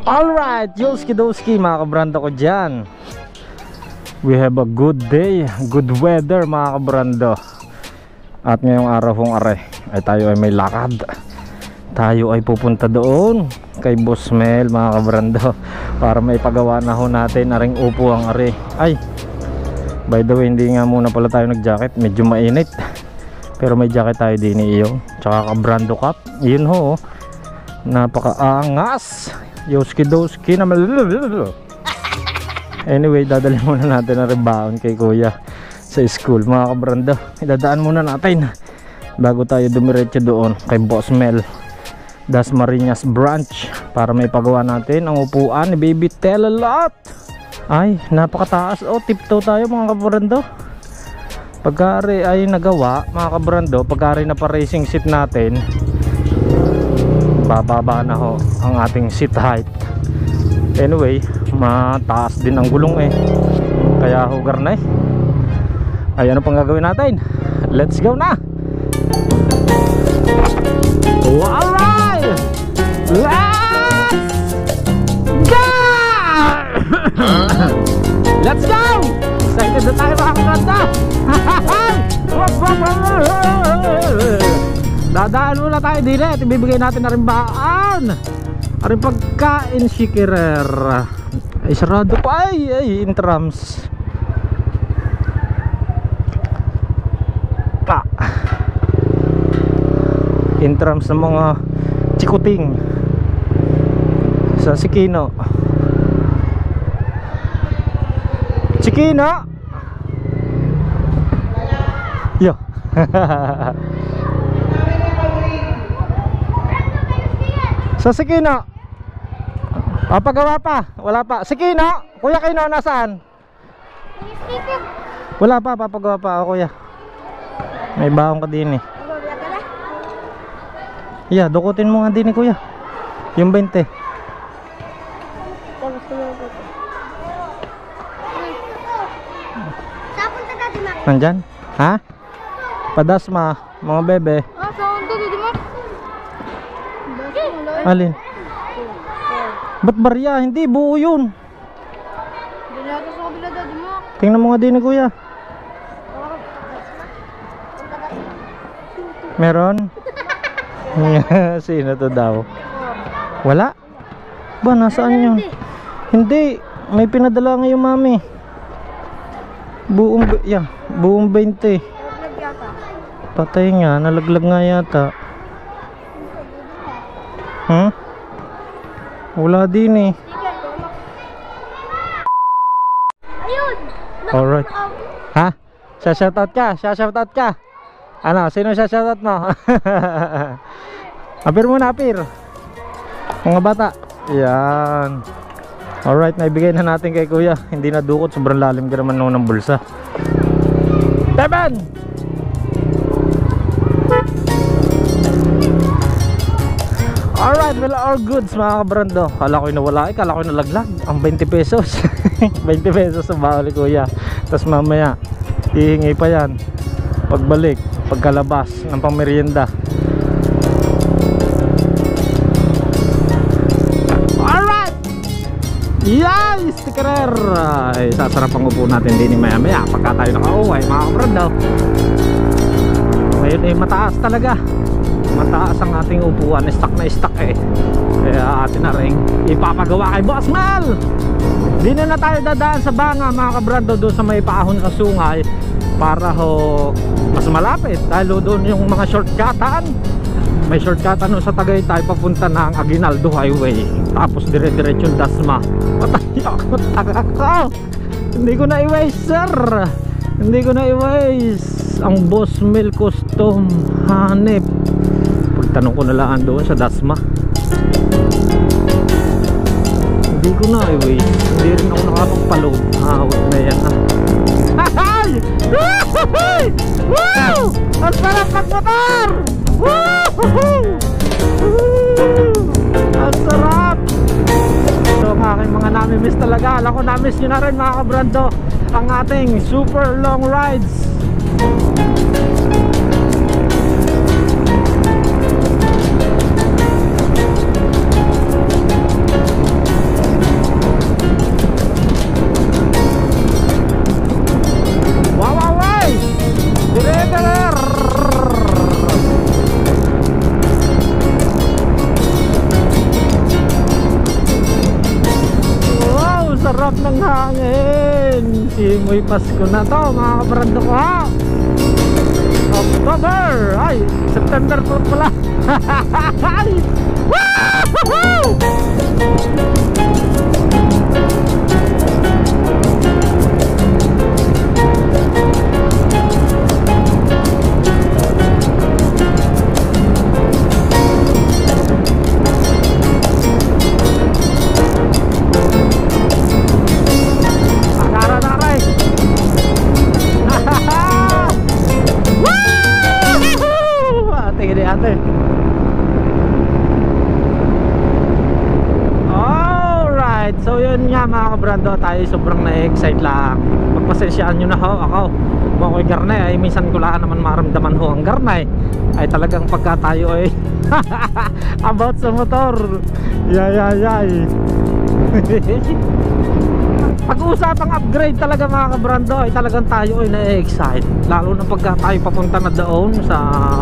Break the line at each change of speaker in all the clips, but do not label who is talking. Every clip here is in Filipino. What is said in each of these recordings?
Alright, Yoski-doski mga kabrando ko dyan. We have a good day, good weather mga kabrando. At ngayong araw kong are ay tayo ay may lakad. Tayo ay pupunta doon kay Boss Mel mga kabrando, para may pagawa na ho natin aring upo ang are. Ay, by the way, hindi nga muna pala tayo nag-jacket, medyo mainit. Pero may jacket tayo din iyo, tsaka kabrando cap. Yun ho, napakaangas. Yoski-doski naman. Anyway, dadalhin muna natin ang rebound kay kuya sa school mga kabrando. Idadaan muna natin bago tayo dumiretso doon kay Boss Mel, Dasmariñas branch, para may pagawa natin ang upuan ni Baby Telalot. Ay, napakataas. Oh, tiptoe tayo mga kabrando. Pagkari ay nagawa mga kabrando, pagkari na pa racing seat natin, bababa na ho ang ating seat height. Anyway, mataas din ang gulong kaya hugar na ay ano pang gagawin natin? Let's go na! Alright! Let's go! Let's go! Excited na tayo mga kabranda! Dadaan muna tayo din at ibibigay natin na rin baan, aring pagkain shikirer. Ay, sarado pa ay intrams pa, intrams ng mga chikuting sa Sikino. Sikino yo. Sa Sikino, papagawa pa? Wala pa. Sikino, kuya Kino, nasaan? Wala pa, papagawa pa ako kuya. May baong ka din Yeah, dukutin mo nga din kuya. Yung 20. Nandyan? Ha? Padasma, mga bebe. Alin? Ba't barya? Hindi, buo yun. Tingnan mo nga din kuya. Meron? Sino to daw? Wala? Ba, nasaan yun? Hindi, may pinadala ngayon mami. Buong, buong 20. Patay nga, nalaglag nga yata. Wala din Alright. Ha? Shoutout ka? Shoutout ka? Ano? Sino shoutout mo? Apir muna, apir. Mga bata. Yan. Alright, naibigay na natin kay kuya. Hindi na dukot, sobrang lalim ka naman ng bulsa. Teban! Alright, well, all goods mga kabrando. Kala ko yung nawala, kala ko yung nalaglag. Ang 20 pesos 20 pesos sa bawal kuya. Tapos mamaya hihingi pa yan pagbalik, pagkalabas ng pamerienda. Alright! Yay! Stickerer! Ay, sasarap ang upo natin din maya maya pagka tayo nakauwi mga kabrando. Ngayon mataas talaga. Mataas ang ating upuan, stock na stock kaya atin na rin ipapagawa kay Boss Mel. Di na tayo dadaan sa banga mga kabrando, doon sa may paahon sa sungay, para ho mas malapit dahil doon yung mga shortcutan. May shortcutan sa Tagaytay papunta ng Aguinaldo Highway, tapos dire-diretso Dasma. Patay ako, taga ko, hindi ko na i-waste sir, hindi ko na i-waste ang Boss Mel custom hanep. Tanong ko na lang doon sa Dasma. Hindi ko na hindi rin ako nakapagpaload. Huwag na yan Hay! Woo! Ang sarap magmotor! Woo! Ang sarap! So ang aking mga nami-miss talaga. Alam ko nami-miss nyo na rin mga kabrando ang ating super long rides. Imoy Pasko na to mga kabrando ko ha. October! Ay, September po pala. Woohoo! Alright, so yun nga mga kabrando, tayo sobrang na-excite lang. Pagpasensyaan nyo na ho ako, mga garnay ay minsan ko lang naman maramdaman ho ang garnay ay talagang pagka tayo ay about sa motor. Yay. Pag-uusapang upgrade talaga mga kabrando ay talagang tayo ay na-excite. Lalo na pagka tayo papunta na doon sa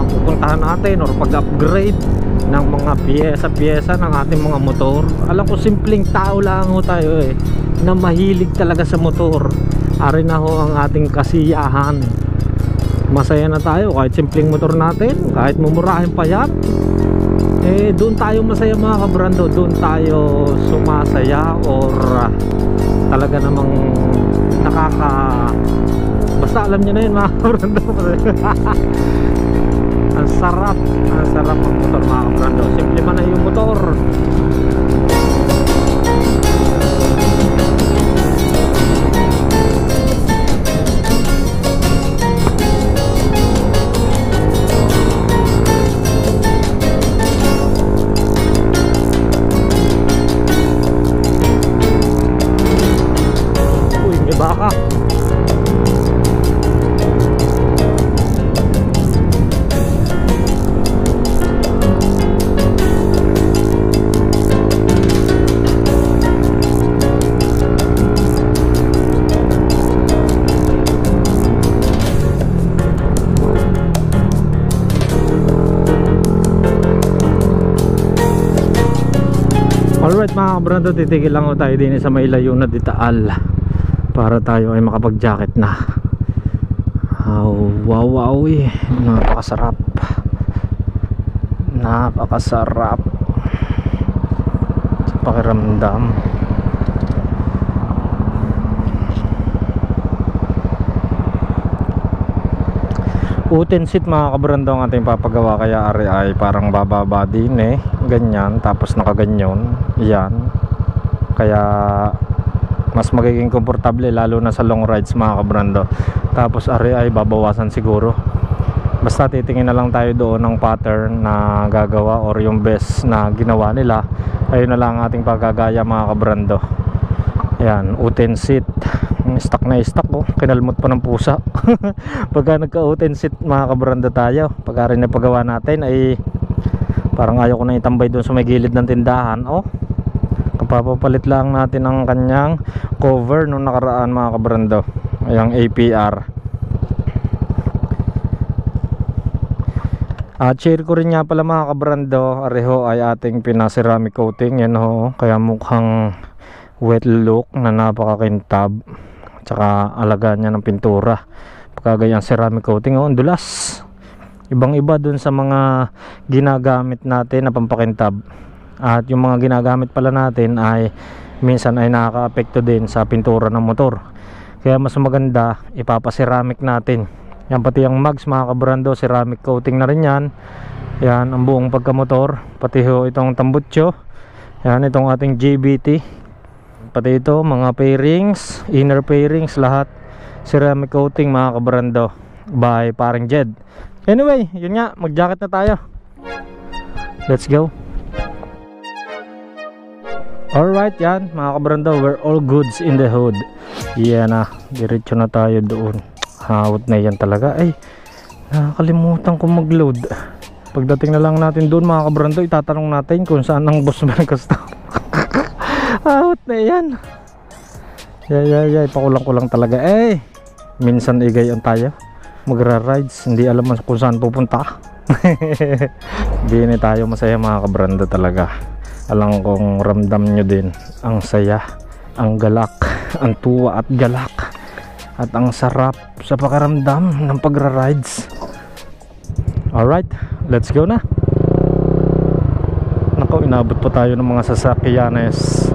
pupuntahan natin or pag-upgrade ng mga piyesa-piyesa ng ating mga motor. Alam ko simpleng tao lang ho tayo na mahilig talaga sa motor. Ari na ho ang ating kasiyahan. Masaya na tayo kahit simpleng motor natin, kahit mumurahin pa yan. Doon tayo masaya mga kabrando, doon tayo sumasaya or talaga namang basta alam nyo na yun mga kabrando. Ang sarap ang motor mga kabrando. Simple man na yung motor. Uy, may baka. Alright mga kabrando, titigil lang tayo din sa may layo na ditaal para tayo ay makapag jacket na. Wow, napakasarap sa pakiramdam. Utensit mga kabrando ang ating papagawa, kaya ari ay parang bababa din ganyan, tapos nakaganyan yan, kaya mas magiging komportable lalo na sa long rides mga kabrando. Tapos ari ay babawasan siguro, basta titingin na lang tayo doon ng pattern na gagawa or yung best na ginawa nila. Ayun na lang ang ating pagkagaya mga kabrando. Yan, utensit stock na stock kinalmot pa ng pusa. Pagka nagka-utensit mga kabrando tayo, pagka rin na paggawa natin ay parang ayaw ko na itambay doon sa may gilid ng tindahan. Kapapapalit lang natin ang kanyang cover nung nakaraan mga kabrando, yung APR. Share ko rin nga pala mga kabrando, areho ay ating pinaceramic coating yan kaya mukhang wet look na napakakintab. Tsaka alagaan niya ng pintura pagkagayang ceramic coating. Ang dulas, ibang iba dun sa mga ginagamit natin na pampakintab. At yung mga ginagamit pala natin ay minsan ay nakaka-apekto din sa pintura ng motor, kaya mas maganda ipapaceramic natin yan. Pati ang mags mga kabrando, ceramic coating na rin yan. Yan ang buong pagkamotor, pati itong tambutso, yan itong ating GBT, pati ito mga pairings, inner pairings, lahat ceramic coating mga kabrando by paring Jed. Anyway, yun nga, mag jacket na tayo, let's go. Alright, yan mga kabrando, we're all goods in the hood. Yan na, diretso na tayo doon. Hawat na yan talaga. Ay, nakakalimutan ko mag load. Pagdating na lang natin doon mga kabrando, itatanong natin kung saan ang boss mo nag-stop. Out na yan. Yay, pakulang-kulang talaga. Minsan igayon tayo magra-rides, hindi alam kung saan pupunta. Hindi tayo masaya mga kabrando talaga. Alam kong ramdam nyo din ang saya, ang galak, ang tuwa at galak at ang sarap sa pakiramdam ng pagra-rides. Alright, let's go na. Nako, inabot pa tayo ng mga sasakyanes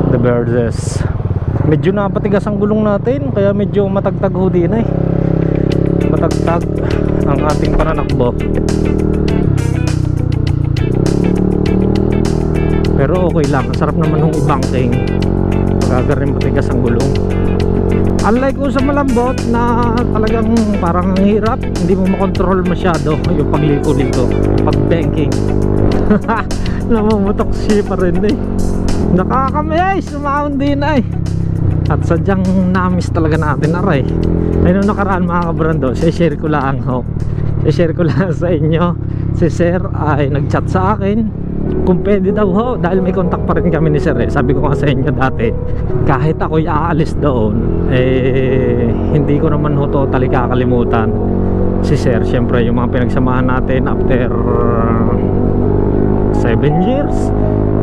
De Verdes. Medyo napatigas ang gulong natin, kaya medyo matagtag ho din eh. Matagtag ang ating pananakbo. Pero okay lang, sarap naman ng i-banking. Pagkagar rin matigas ang gulong. Unlike ko sa malambot na talagang parang ang hirap, hindi mo makontrol masyado yung pagliko-liko, pag-banking. Namumutok siya pa rin eh. Nakakamiss, sumaon din eh. At sadyang na-miss talaga natin aray. Ay nung nakaraan mga kabrando, share ko lang ho. I-share ko lang sa inyo. Si Sir ay nag-chat sa akin kung pwede daw ho, dahil may contact pa rin kami ni Sir eh. Sabi ko nga sa inyo dati, kahit ako'y aalis doon eh, hindi ko naman ho totally kakalimutan si Sir. Siyempre yung mga pinagsamahan natin after 7 years,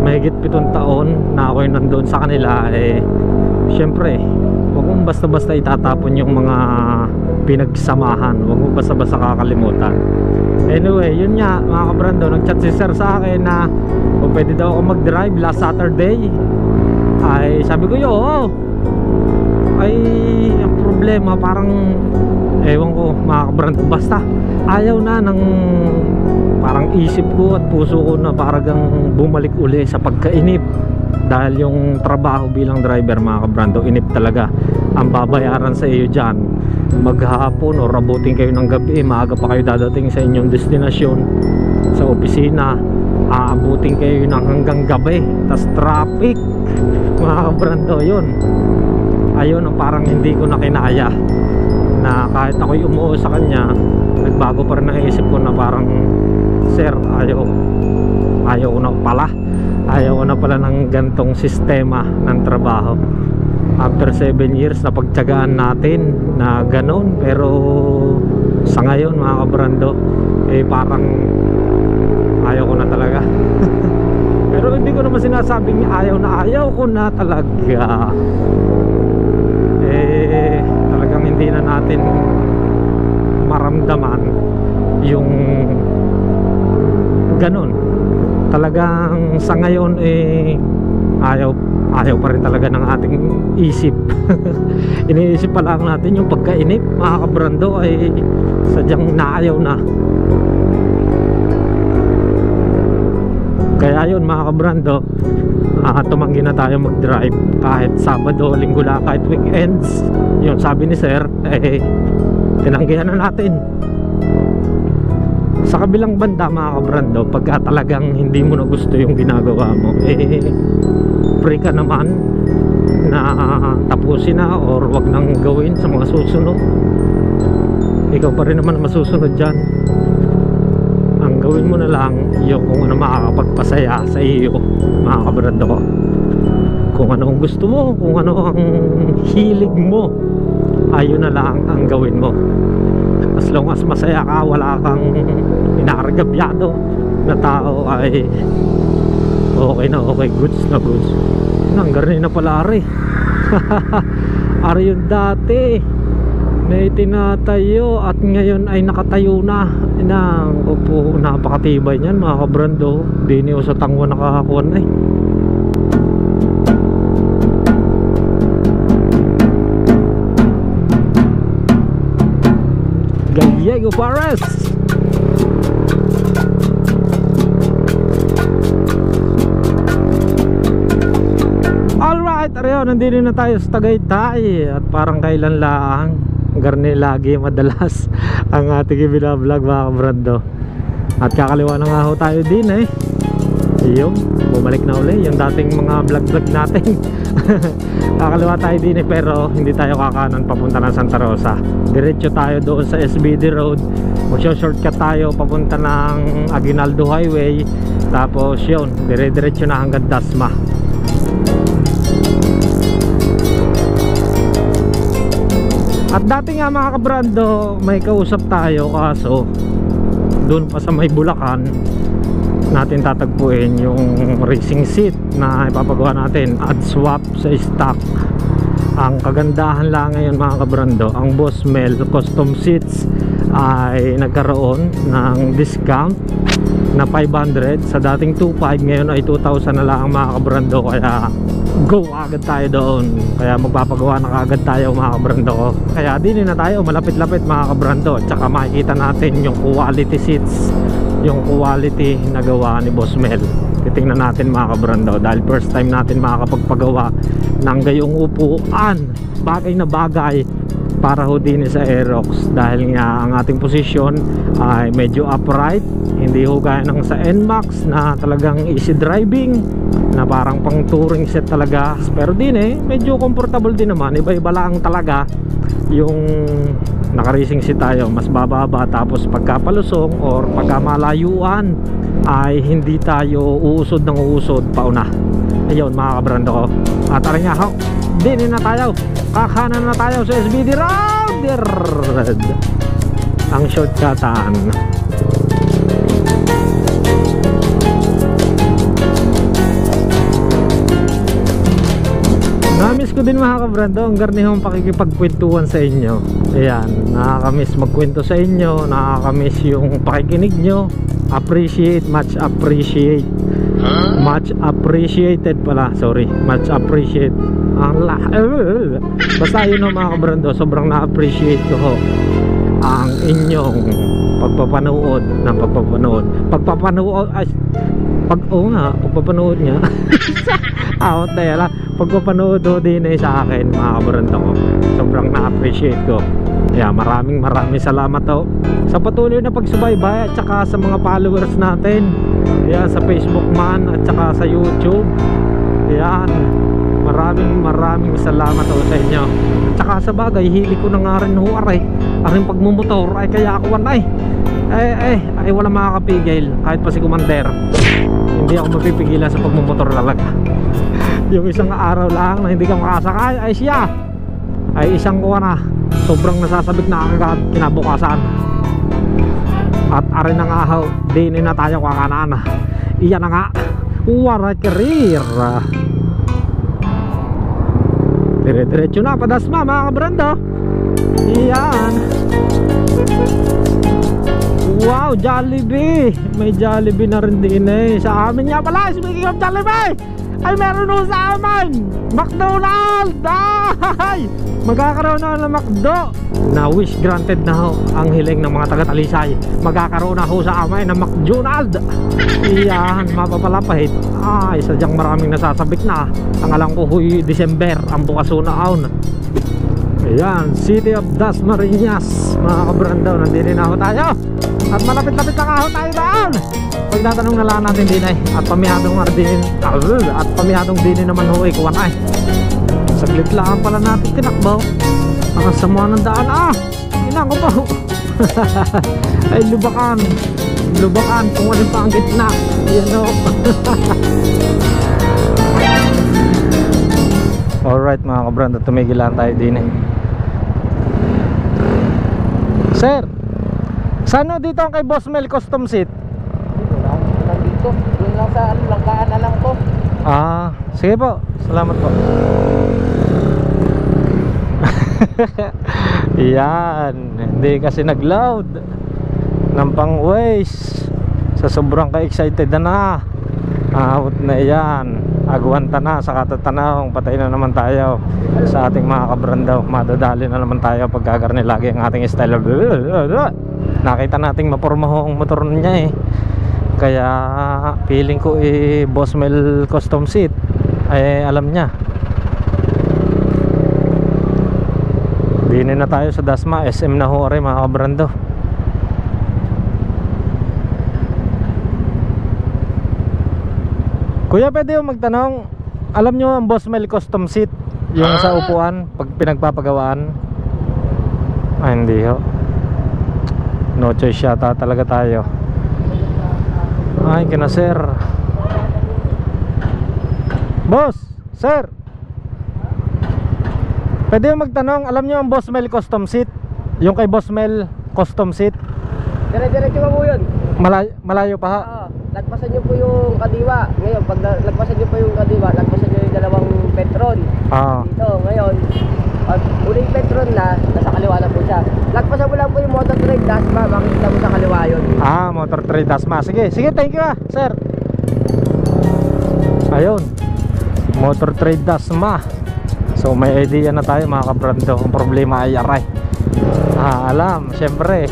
mahigit 7 taon na ako'y nandun sa kanila eh, siyempre huwag mong basta-basta itatapon yung mga pinagsamahan, huwag mong basta-basta kakalimutan. Anyway, yun nga mga kabrando, nag-chat si Sir sa akin na kung pwede daw ako mag-drive last Saturday. Ay sabi ko oo. Ay ang problema parang ewan ko mga kabrando, basta ayaw na ng parang isip ko at puso ko na parang bumalik uli sa pagkainip. Dahil yung trabaho bilang driver mga kabrando, inip talaga. Ang babayaran sa iyo dyan, maghapon o abutin kayo ng gabi, maaga pa kayo dadating sa inyong destinasyon sa opisina, aabutin kayo ng hanggang gabi, tas traffic mga kabrando. Yun ayun ang parang hindi ko na kinaya, na kahit ako'y umuo sa kanya, nagbago pa rin ang isip ko na parang Sir, ayaw ko na pala, ayaw ko na pala ng gantong sistema ng trabaho. After 7 years na pagtiyagaan natin na ganon, pero sa ngayon mga kabrando eh parang ayaw ko na talaga. Pero hindi ko naman sinasabing ayaw ko na talaga. Eh talagang hindi na natin maramdaman yung ganon. Talagang sa ngayon eh ayaw pa rin talaga ng ating isip. Iniisip pa lang natin yung pagkainip mga kabrando ay sadyang naayaw na. Kaya yun mga kabrando, tumanggi na tayo mag-drive kahit Sabado, Linggo lang, kahit weekends. Yung sabi ni Sir eh tinanggihan na natin. Sa kabilang banda mga kabrando, pagka talagang hindi mo na gusto yung ginagawa mo eh free ka naman na tapusin na or wag nang gawin sa mga susunod. Ikaw pa rin naman masusunod dyan. Ang gawin mo na lang yung kung ano makakapagpasaya sa iyo mga kabrando ko. Kung ano ang gusto mo, kung ano ang hilig mo, ayun na lang ang gawin mo. As long as masaya ka, wala kang inaargabyado na tao, ay okay na okay, goods na goods. Nanggarin na pala ari. Ari yung dati may tinatayo at ngayon ay nakatayo na. Opo, napakatibay niyan mga kabrando. Di niyo sa tangwa nakakakuha na eh. Gallego Pares. Alright, ariyo, nandito na tayo sa Tagaytay. At parang kailan lang garni lagi madalas ang ating binablog mga kabrando. At kakaliwa na nga ho tayo din eh. Yung bumalik na uli yung dating mga vlog natin. Kakaliwa tayo din eh, pero hindi tayo kakanan papunta ng Santa Rosa. Diretso tayo doon sa SBD Road. Mag-shortcut tayo papunta ng Aguinaldo Highway. Tapos yun, dire-diretso na hanggang Dasma. At dati nga mga kabrando, may kausap tayo, kaso doon pa sa may Bulacan natin tatagpuin yung racing seat na ipapagawa natin at swap sa stock. Ang kagandahan lang ngayon mga kabrando, ang Boss Mel custom seats ay nagkaroon ng discount na 500 sa dating 2,500, ngayon ay 2,000 na lang mga kabrando. Kaya go agad tayo doon, kaya magpapagawa na agad tayo mga kabrando ko. Kaya din na tayo malapit-lapit mga kabrando, tsaka makikita natin yung quality seats, yung quality na gawa ni Boss Mel. Titingnan natin mga kabrando, dahil first time natin makakapagpagawa ng gayong upuan, bagay na bagay para ho din sa Aerox, dahil nga ang ating posisyon ay medyo upright, hindi ho gaya ng sa NMAX na talagang easy driving na parang pang touring set talaga. Pero din medyo comfortable din naman, iba-iba lang talaga yung naka-racing seat tayo, mas bababa, tapos pagkapalusong or pagkamalayuan ay hindi tayo uusod ng uusod pauna. Ayun mga kabrando ko, at tara nga ho, din na tayo, kakanan na tayo sa SBD Road, ang shortcutan. Namiss ko din mga kabrando ang garnihong pakikipagkwentuhan sa inyo. Ayan, nakakamiss magkwento sa inyo, nakakamiss yung pakikinig nyo. Appreciate, much appreciate, much appreciated pala, sorry, much appreciate. Basta yun o mga kabrando, sobrang na-appreciate ko ho ang inyong pagpapanood ng pagpapanood nga out na yan, pagpapanood ho din sa akin mga kabrando ko. Sobrang na-appreciate ko. Yeah, maraming salamat ho sa patuloy na pagsubaybay at saka sa mga followers natin. Yeah, sa Facebook man at saka sa YouTube. Yan, maraming salamat ho sa inyo. At saka sa bagay, hili ko na nga rin ho aking pagmumotor ay kaya ako ay wala makakapigil kahit pa si Commander. Hindi ako mapipigilan sa pagmumotor talaga. Yung isang araw lang na hindi ka makasakay ay siya ay isang kuha na sobrang nasasabik na agad kinabukasan. At arin na nga ho, din na tayo kakanaan. Iyan na nga, what a career. Dire-diretso na padasma mga kabrando. Iyan. Wow, Jollibee. May Jollibee na rin din sa amin nga pala. Speaking of Jollibee, ay meron ho sa amin McDonald's. Ay, magkakaroon na ng McDo. Na wish granted na ho ang hiling ng mga taga-Talisay. Magkakaroon na ho sa amin ng McDonald's. Iyan, mapapalapahit. Ay, sadyang maraming nasasabik na. Ang alam ko huy December ang bukas ho na aon. Ayan, City of Dasmariñas mga kabrando, nandito na ho tayo. At malapit-lapit na ho tayo daan. Pagtatanong na lang natin din at pamihadong din, at pamihadong din naman ho kuwan ay. Saglit lang pala natin tinakbaw. Nakasamuha ng daan inako pa ho. Ay lubakan kung ano pa ang gitna. Yan o. Alright mga kabrando, tumigil lang tayo din Sir, saan dito ang kay Boss Mel custom seat?
Dito, yun lang sa langkaan na lang po.
Sige po, salamat po. Yan, hindi kasi nag-load ng pang waste. Sa sobrang ka-excited na out na yan, agwanta na sa katatanawang, patay na naman tayo sa ating mga kabrandaw. Madadali na naman tayo pagkakarni lagi ang ating style. Nakita nating maporma ho ang motor niya kaya feeling ko Boss Mel custom seat ay alam niya. Dinin na tayo sa Dasma, SM na ho rin mga kabrando. Kuya, pwede yung magtanong, alam nyo ang Boss Mel custom seat, yung sa upuan pag pinagpapagawaan? Hindi ho, no choice yata talaga tayo. Ay kina sir. Boss, sir, pwede yung magtanong, alam nyo ang Boss Mel custom seat, yung kay Boss Mel custom seat?
Dire-diretso ba po yun?
Malayo pa ha?
Lagpasan nyo po yung kadiwa. Ngayon, pag lagpasan nyo po yung kadiwa, lagpasan nyo yung dalawang Petron.
Ah.
Dito, ngayon, pag uling Petron na, nasa kaliwa na po siya. Lagpasan mo lang po yung Motor Trade Dasma, makikita mo sa kaliwa yun.
Ah, Motor Trade Dasma. Sige, sige, thank you sir. Ayun, Motor Trade Dasma. So may idea na tayo mga kabrando. Ang problema ay aray. Alam, syempre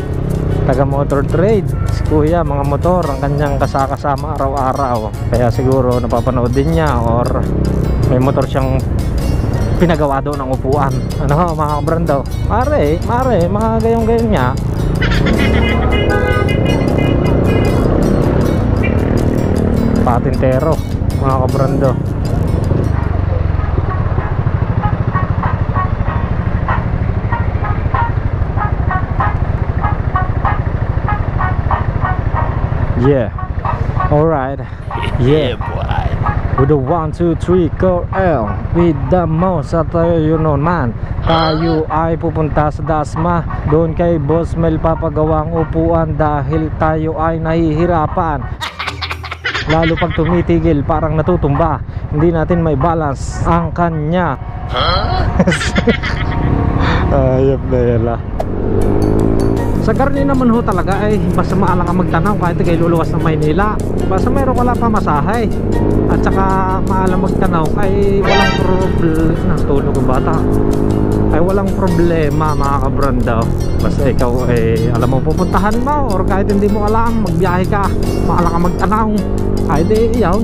taga Motor Trade si kuya, mga motor ang kanyang kasama araw-araw. Kaya siguro napapanood din niya or may motor siyang pinagawa doon ng upuan. Ano mga kabrando? Mare, mga gayong-gayon niya. Patintero mga kabrando. Yeah, alright. Yeah, boy. With the 1, 2, 3, go L. With the most at tayo yun nun man. Tayo ay pupunta sa Dasma. Doon kay Boss Mel papagawang upuan dahil tayo ay nahihirapan. Lalo pag tumitigil parang natutumba. Hindi natin may balance ang kanya. Ayop na yala. Sa karni naman ho talaga ay basta maalang ka magtanaw kahit kay luluwas ng Maynila. Basta mayroon ka lang pamasahe. At saka maalang magtanaw ay walang problema. Tulog ang bata. Ay walang problema mga kabranda. Basta ikaw ay alam mo pupuntahan mo or kahit hindi mo alam magbiyahe ka, maalang ka magtanaw. Ay di yaw,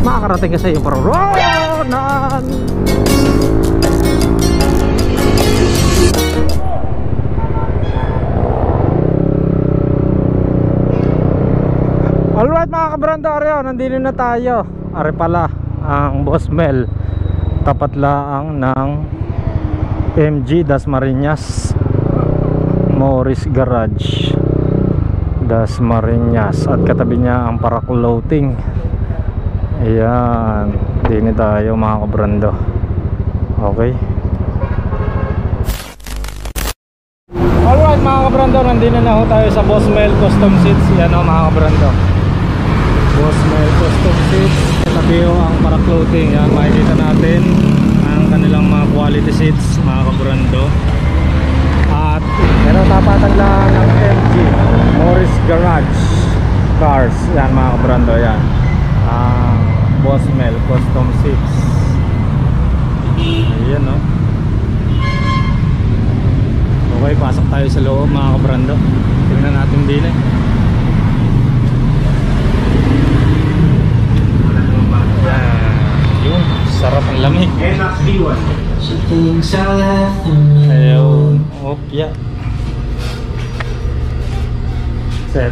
makakarating ka sa iyong paroronan. Alright mga kabrando, areo, nandito na tayo. Are pala ang Boss Mel. Tapat laang ng MG Dasmariñas Morris Garage Dasmariñas. At katabi niya ang Paraclothing. Ayan, dini tayo mga kabrando. Okay. Alright mga kabrando, nandito na ho tayo sa Boss Mel Custom Seats. Yan o mga kabrando, Boss Mel Custom Seats. Katabi ho ang Paraclothing. Yan, makikita natin ang kanilang mga quality seats mga kabrando. At meron tapatan lang ng MG Morris Garage Cars. Yan mga kabrando, yan Boss Mel Custom Seats. Ayan o. Okay, pasok tayo sa loob mga kabrando. Tingnan natin din eh. Yun, sarap ang lamig. Ayun, opya. Sir.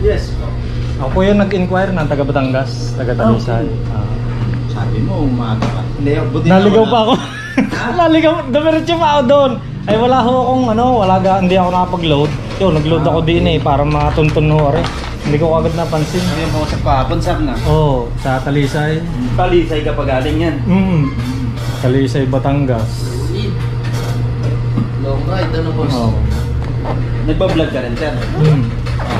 Yes.
Ako po yung nag-inquire ng taga Batangas, taga Talisay.
Sabi mo, umaga ka. Hindi, buti
Naligaw pa ako. Naligaw, dumiretso pa ako doon. Ay wala ho akong hindi ako nakapag-load. Yun, nag-load ako din eh para matuntun ho rin. Hindi ko agad napansin.
Hindi mo sa kahapon, sir na.
Oo, sa Talisay.
Talisay ka pa galing yan.
Talisay, Batangas.
Long ride, ano boss?
Oo.
Nagpa-vlog ka rin, sir?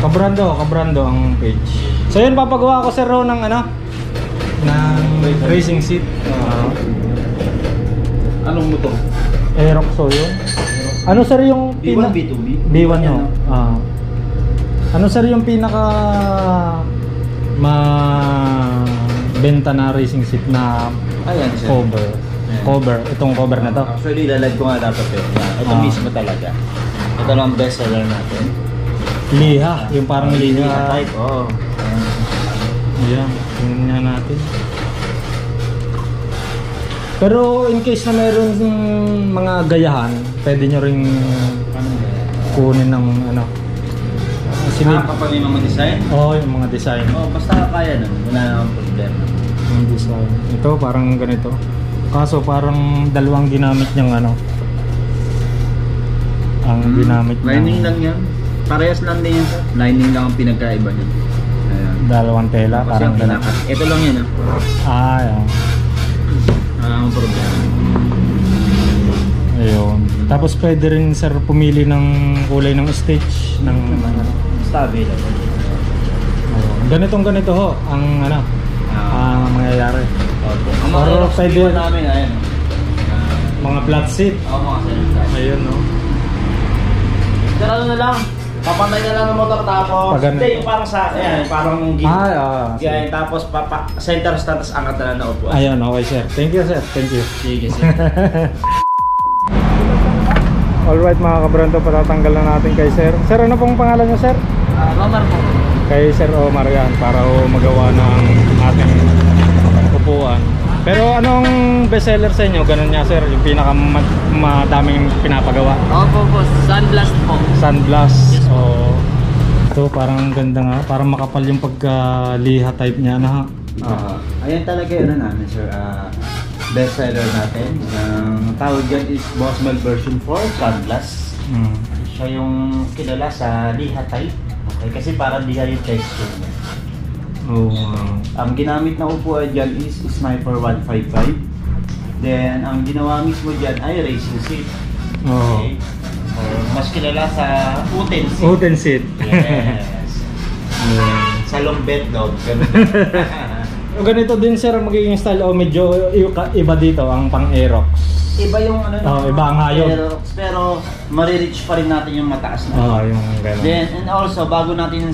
Kabrando ang page. So yun, papagawa ko sir ng ng racing seat.
Anong motor?
Aeroxo yun. Ano sir yung
B1, B2B?
B1 no? Ano sir yung pinaka benta na racing seat na
Ayan, sir.
cover?
Ayan.
Cover, itong cover na to.
Actually, lalag ko nga dapat yun. Ito mismo talaga. Ito lang ang best seller natin.
Liha, yung parang liha.
Type, oo.
Ayan, tingnan natin. Pero in case na mayroon mga gayahan, pwede nyo ring kunin ng
Kapag yung mga design?
Oo, yung mga design.
Basta kaya nun. Wala namang problema.
Yung design. Ito parang ganito. Kaso parang dalawang ginamit niyang ang ginamit
Lining lang yan. Parehas lang din yan, sir. Lining lang ang pinagkaiba niya. Ayan.
dalawang tela.
Kasi
Parang
ang pinakat. Ito lang yan,
Ayan.
ang problema.
Ayun. Tapos pwede rin sir pumili ng kulay ng stitch ng
Stabi lang.
ganito ho ang mangyayari.
Ang mga
Pero pwede
namin, ayan.
Mga flat seat.
Oo, mga center.
Ayun, no?
Pero ano na lang, papantay na lang ng motor tapos.
Pag ganun.
Hindi, yung parang sa, ayan, parang
Sige.
yan, tapos center stand, tapos angat na lang na upuan.
Ayun, okay sir. Thank you sir. Thank you.
Sige, sir.
Alright mga kabrando, patatanggal na natin kay sir. Sir, ano pong pangalan niyo sir?
Romar po.
Kay Sir Omar yan, para magawa ng ating upuan. Pero anong bestseller sa inyo? Ganun nga sir, yung pinakamadaming pinapagawa.
Opo po, Sunblast po.
Sunblast. So, ito parang ganda nga, parang makapal yung pagkaliha type niya na.
Ayan talaga yun namin sir, bestseller natin. Ang tawag dyan is Bosmal version 4 Sunblast. Siya yung kilala sa liha type. Okay, kasi parang liha yung texture niya. Ang ginamit na upuan dyan is Sniper 155. Then ang ginawa mismo dyan ay racing seat. Okay. Or mas kilala sa uten seat.
Uten seat.
Yes. Sa long bed daw.
Ganito din sir magiging style o medyo iba dito ang pang Aerox.
Iba yung ano,
iba ang hayop.
pero marireach pa rin natin yung mataas na.
Yung ganun.
Then and also bago natin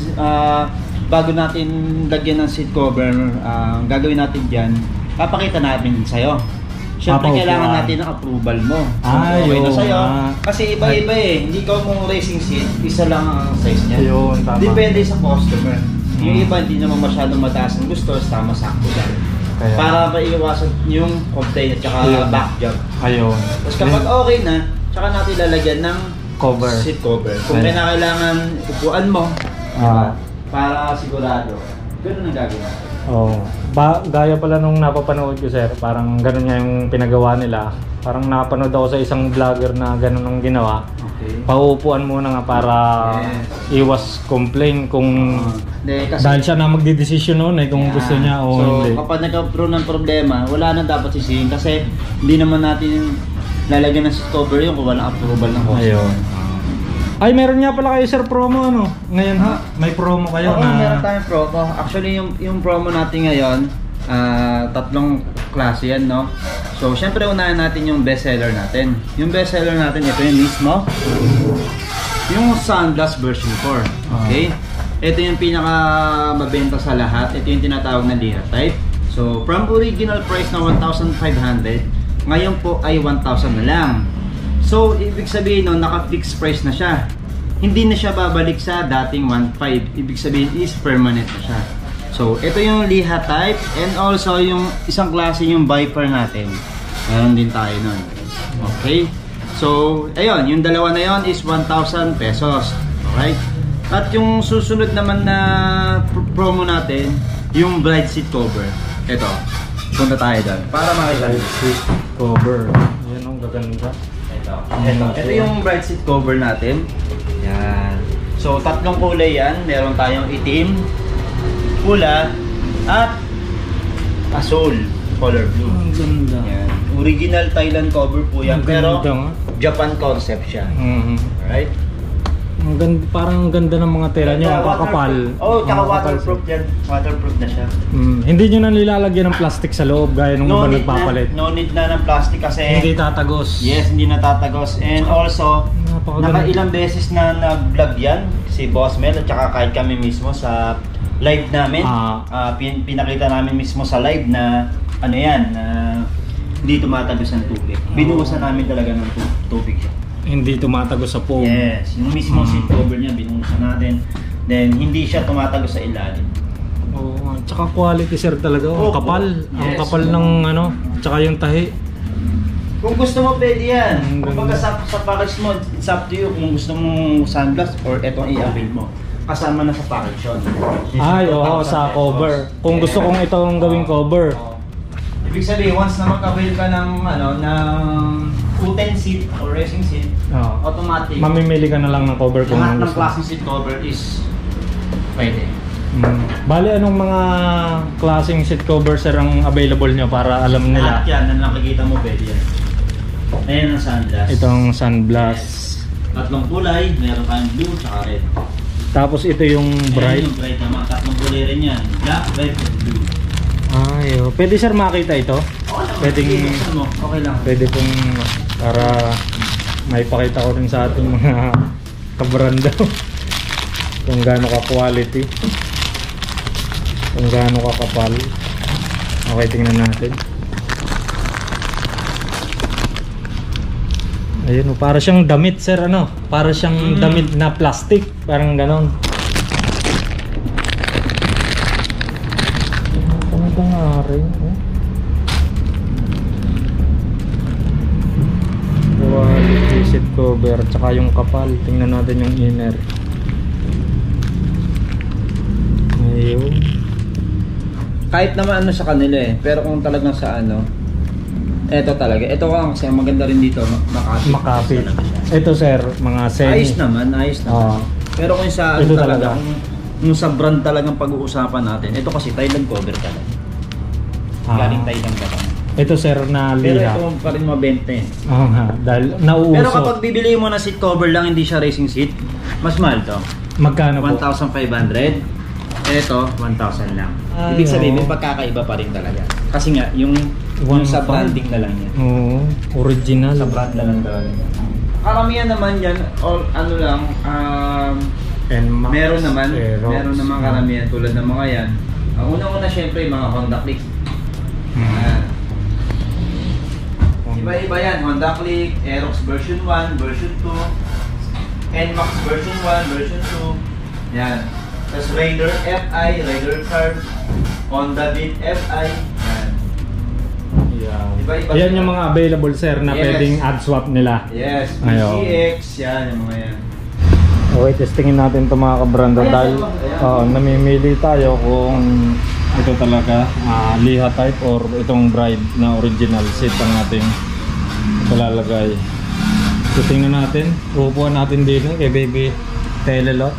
lagyan ng seat cover, gagawin natin diyan, papakita natin sa'yo. Siyempre kailangan natin ng approval mo. Okay na sa'yo. Kasi iba-iba hindi ko mong racing seat, isa lang ang size niya.
Ayun, tama.
Depende sa customer. Yung iba hindi naman masyadong mataas ang gusto, tama sakto lang. Para maiwasan yung complaint at saka back jump.
Ayun.
Tapos kapag okay na, tsaka natin lalagyan ng
Cover.
seat cover. Kung kailangan upuan mo, para sigurado, ganun ang gagawin.
Gaya pala nung napapanood ko sir, parang ganun nga yung pinagawa nila. Parang napanood ako sa isang vlogger na ganun ang ginawa.
Okay.
Pauupuan muna nga para iwas complain kung dahil siya na magdidesisyon noon kung gusto niya o hindi.
So kapag nagkaroon ng problema, wala nang dapat sisihin kasi hindi naman natin lalagyan ng seat cover yun kung walang approval ng customer.
Ayun. Ay, meron nga pala kayo sir promo ano? Ngayon may promo kayo
Oo,
na...
meron tayong promo. Actually, yung promo natin ngayon, tatlong klase yan, no? So, syempre unahin natin yung bestseller natin. Yung bestseller natin, ito yung mismo. Yung Sunblast version 4. Okay? Ito yung pinaka mabenta sa lahat. Ito yung tinatawag na liha type. So, from original price na 1,500, ngayon po ay 1,000 na lang. So, ibig sabihin nun, naka-fixed price na siya. Hindi na siya babalik sa dating 1.5. Ibig sabihin is permanent na siya. So, ito yung liha type and also yung isang klase yung Viper natin. Meron din tayo nun. Okay? So, ayun, yung dalawa na yon is 1,000 pesos. Alright? At yung susunod naman na promo natin, yung bride seat cover. Ito. Punta tayo doon para makita.
Bride seat cover. Yan ang gaganda.
Ito yung bright seat cover natin. Yan. So, tatlong kulay yan. Meron tayong itim, pula, at asul, color blue.
Ang ganda.
Yan. Original Thailand cover po yan.
Ang
Pero
ganda,
Japan concept siya. Alright?
Ang ganda, parang ang ganda ng mga tela nyo, ang kakapal.
Tsaka waterproof yan. Waterproof na siya.
Hindi nyo na nilalagyan ng plastic sa loob gaya nung iba nagpapalit.
No need na ng plastic kasi
Hindi tatagos.
yes, hindi natatagos. And also, nakailang beses na nag-vlog yan si Boss Mel at saka kahit kami mismo sa live namin. Pinakita namin mismo sa live na ano yan, na hindi tumatagos ang tubig. Binuhusan namin talaga ng tubig siya.
Hindi tumatagos sa foam.
Yes, yung mismo seat cover niya binuhusan natin. Then hindi siya tumatagos sa ilalim.
Oo, tsaka quality sir talaga. Ang kapal. Ang
Yes.
kapal ng ano, tsaka yung tahi.
Kung gusto mo, pwede yan. Kumbaga sa package mo, it's up to you kung gusto mo Sunblast or etong i-avail mo. Kasama na sa package yun.
Ay, oo, sa cover. Kung gusto kong itong gawing cover.
Ibig sabihin, once na mag-avail ka ng, uten seat or racing seat, automatic.
Mamimili ka na lang ng cover kung
Lahat ng
gusto.
klaseng seat cover is pwede.
Bali, anong mga klaseng seat cover sir ang available nyo para alam nila?
Lahat yan na nakikita mo, pwede yan. Ayan ang Sunblast.
Itong Sunblast.
Tatlong kulay, meron tayong blue tsaka red.
Tapos ito yung bright.
Ayan yung bright naman, tatlong kulay rin yan. Black, red, and blue.
Ay, pwede sir makita ito?
Oo
pwedeng
mo. Okay lang.
pwede pong para maipakita ko rin sa ating mga kabrando kung gaano ka quality, kung gaano ka kapal. Okay, tingnan natin. Ayun, para siyang damit, sir, ano? Para siyang damit na plastic, parang ganon. Ano nga rin, quality seat cover, tsaka yung kapal. Tingnan natin yung inner. Ayun.
Kahit naman ano sa kanila eh, pero kung talagang sa ano, eto talaga. Ito kasi ang maganda rin dito,
Makapit. Ito, sir, mga semi.
Ayos naman. Pero kung sa ano
Ito
talaga,
talaga.
kung sa brand talagang pag-uusapan natin, ito kasi Thailand cover talaga. Galing Thailand ka pa.
Ito, sir, na
Pero
liha.
ito pa rin mabenta eh.
Oo nga, dahil nauuso.
Pero kapag bibili mo na seat cover lang, hindi siya racing seat, mas mahal to.
Magkano po?
1,500. Ito, 1,000 lang.
Ay,
Ibig sabihin,
oo.
may pagkakaiba pa rin talaga. Kasi nga, yung sa
1,500.
branding na lang yan.
Oo, original.
Sa brand na lang talaga. Karamihan naman yan, all, ano lang,
NMAX,
meron naman
Aerox.
karamihan tulad ng mga yan. Ang unang-una syempre, yung mga Honda Click.
Hmm.
Iba-iba yan, Honda Click, Aerox version 1, version 2, NMAX version 1, version 2. Yan. Tapos Raider FI, Raider Curve, Honda Beat FI. Yan.
Yeah.
Iba-iba
Yan
sila.
yung mga available, sir, na
Yes.
pwedeng add swap nila.
Yes,
Ayaw.
PCX, yan, yung mga yan.
Okay, testingin natin itong mga kabrando
Ayan,
dahil
ayan.
namimili tayo kung ito talaga liha type or itong bride na original seat ang ating ilalagay. So tingnan natin, upuan natin dito kay Baby Telelot.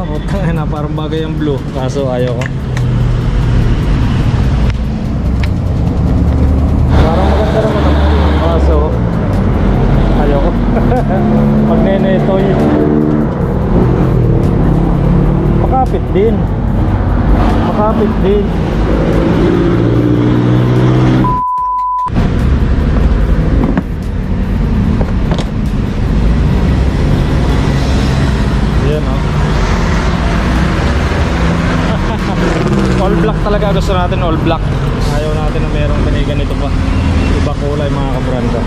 Buta na, parang bagay ang blue kaso ayaw ko. Parang maganda naman ang blue kaso ayaw ko. Pag nenetoy makapit din. Yan o. All black talaga gusto natin, all black. Ayaw natin na merong ganito pa. Iba kulay mga kabranda.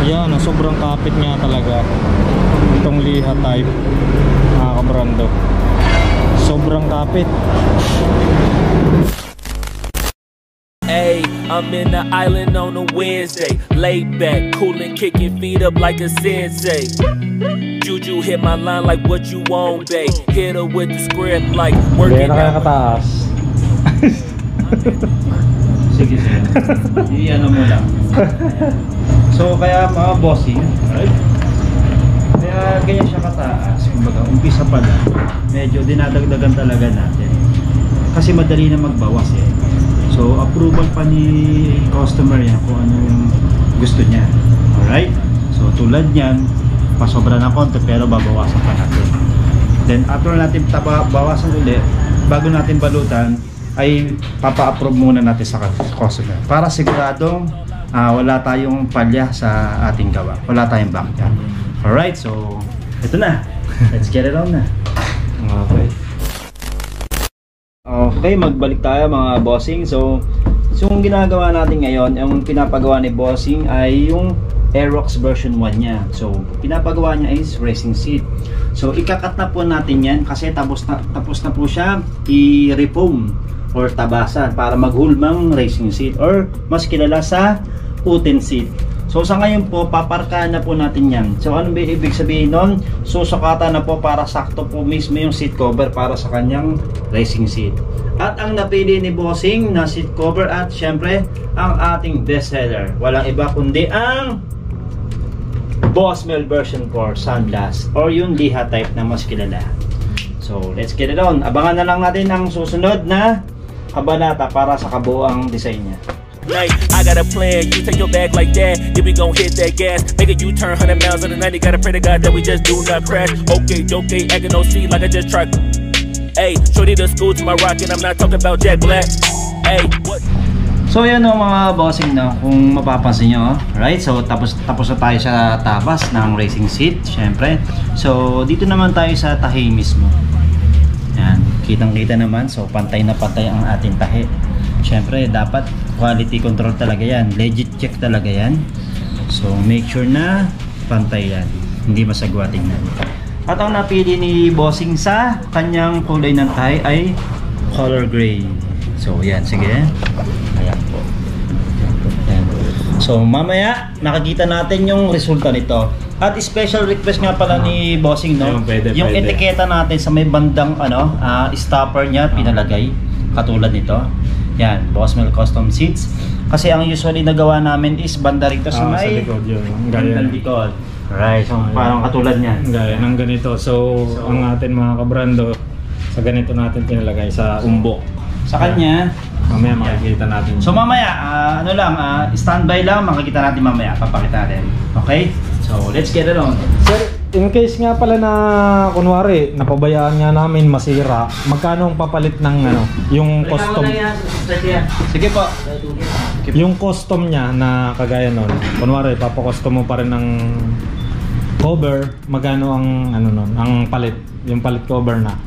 Ayan, sobrang kapit nga talaga itong liha type mga kabrando. Sobrang kapit.
Ayy, I'm in the island on a Wednesday. Laid back, coolin', kicking feet up like a sensei. Juju hit my line like what you want, babe. Hit her with the script like
Hindi
working
na kaya
out.
kataas.
Sige. Iyan mo lang. So kaya mga bossing, right? Kaya ganyan siya kataas. Kumbaga, umpisa pa lang, medyo dinadagdagan talaga natin. Kasi madali na magbawas eh. So approval pa ni customer yan kung ano yung gusto niya. Alright? So tulad niyan, pasobra ng konti pero babawasan pa natin. Then after natin bawasan ulit, bago natin balutan, ay papa-approve muna natin sa customer para siguradong wala tayong palya sa ating gawa, wala tayong backyard. Alright, so ito na, let's get it on na. Okay, magbalik tayo mga bossing. So yung ginagawa natin ngayon, yung pinapagawa ni bossing ay yung Aerox version 1 niya. So pinapagawa niya is racing seat. So ikakat na po natin yan kasi tapos na po siya i-refoam or tabasan para maghulmang racing seat or mas kilala sa uten seat. So sa ngayon po, paparkahan na po natin yan. So ano ba ibig sabihin nun? Susukatan na po para sakto po mismo yung seat cover para sa kanyang racing seat. At ang napili ni bossing na seat cover at syempre ang ating best seller, walang iba kundi ang Bossmel version 4 Sunblast or yung liha type na mas kilala. So let's get it on. Abangan na lang natin ang susunod na kabanata para sa kabuuang design niya.
Knight. I got a plan, you take your bag like that, then we gon' hit that gas. Make a U-turn 100 miles on the 90, gotta pray to God that we just do not crash. Okay, acting no C like I just tried. Hey, shorty the school to my rocket, I'm not talking about Jack Black. Hey, what?
So yan o mga bossing, no, kung mapapansin nyo, right? So tapos na tayo sa tabas ng racing seat, syempre. So dito naman tayo sa tahi mismo. Yan, kitang-kita naman. So pantay na pantay ang ating tahi. Syempre dapat quality control talaga yan. Legit check talaga yan. So make sure na pantay yan. Hindi masagwa tingnan. At ang napili ni bossing sa kanyang kulay ng tahi ay color gray. So yan, sige. Ayan po. Ayan. So mamaya nakikita natin yung resulta nito. At special request nga pala ni bossing, no, yung etiketa natin sa may bandang stopper niya pinalagay katulad nito. Yan, Bossmel Custom Seats. Kasi ang usually nagawa namin is banda rito sa may
likod yun.
Gaya likod. Right, so parang katulad niya.
Gaya ng ganito. So ang atin mga kabrando, sa ganito natin pinalagay sa umbok.
Sa kanya,
mamaya makikita natin.
so mamaya, standby lang, makikita natin mamaya, papakita natin. Okay? So let's get it on.
Sir, in case nga pala na kunwari napabayaan nga namin masira, magkano ang papalit ng yung custom?
Sige po.
Yung custom niya na kagaya nun, kunwari papa-custom mo pa rin ng cover, magkano ang nun, ang palit, yung palit cover na?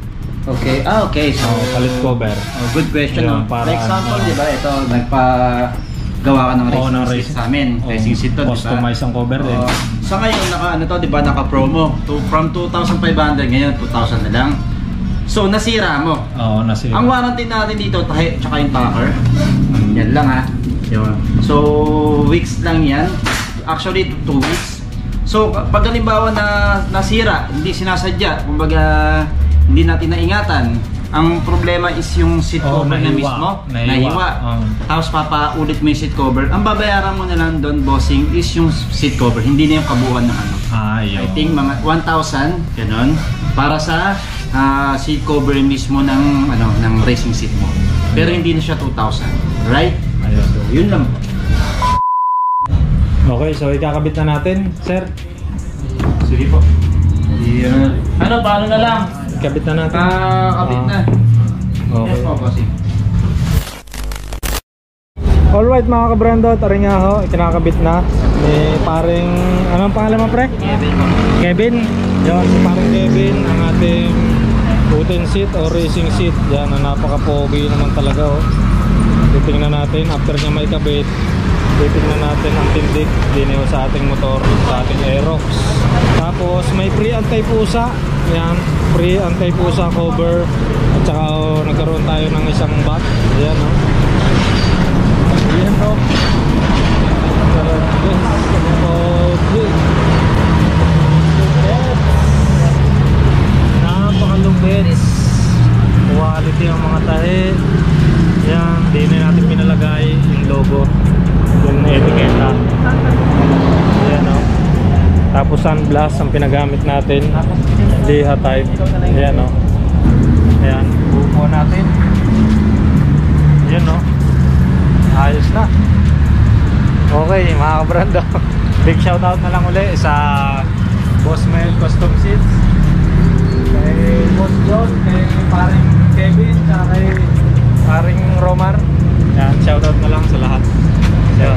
Okay. Okay. So
palit cover.
Good question.
Yung
For example, di ba, ito nagpa-gawa ka ng racing seat sa amin. Racing seat to, di ba?
Customize ang cover din.
Sa ngayon, di ba, naka-promo. From 2,500 ngayon, 2,000 na lang. So, nasira mo.
Oo, nasira.
Ang warranty natin dito, tahi, tsaka yung tacker. Yan lang ha. So, weeks lang yan. Actually, 2 weeks. So, pag halimbawa na nasira, hindi sinasadya, kumbaga, hindi natin naingatan. Ang problema is yung seat cover na mismo. Nahiwa. Tapos papaulit mo yung seat cover. Ang babayaran mo na lang doon, bossing, is yung seat cover. Hindi na yung kabuuan ng I think mga 1,000, ganun. Para sa seat cover mismo ng racing seat mo. Pero hindi na siya 2,000. Right?
Ayun.
So, yun lang.
Okay, so ikakabit na natin, sir.
Sige po. Paano na lang?
Ikabit na natin.
Kabit na.
Okay.
Yes po, bossing.
Alright mga kabrando, tari nga ho, ikinakabit na. May paring, anong pangalan mo pre? Kevin. Yan, si paring Kevin, ang ating button seat o racing seat. Yan, napaka-pogi naman talaga oh. Titingnan natin, after niya maikabit, titingnan natin ang tindig din sa ating motor, sa ating Aerox. Tapos may free anti-pusa. Yan, free anti-pusa cover. At saka nagkaroon tayo ng isang bat. Yan oh. Yan oh. Napakalupit. Quality ang mga tahi. Yan, di na natin pinalagay yung logo, yung etiketa. Yan o. Tapos sunblast ang pinagamit natin, Liha type. Yan o. Ayan, buko natin. Yan o. Ayos na. Okay mga kabrando, big shoutout na lang uli sa Bossmel Custom Seats, kay Boss John, kay paring Kevin, saka kay paring Romar. Yan, shoutout na lang sa lahat. Yo.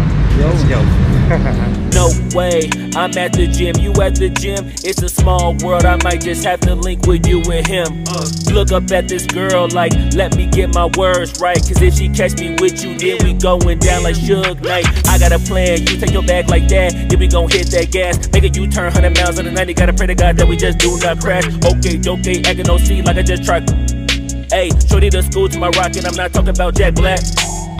No way, I'm at the gym, you at the gym. It's a small world, I might just have to link with you and him. Look up at this girl like, let me get my words right. Cause if she catch me with you, then we going down like Suge Knight. I got a plan, you take your bag like that, then we gon' hit that gas. Make a U-turn 100 miles on the 90, gotta pray to God that we just do not crash. Okay, acting no C like I just tried. Hey, shorty the school to my rocket, I'm not talking about Jack Black.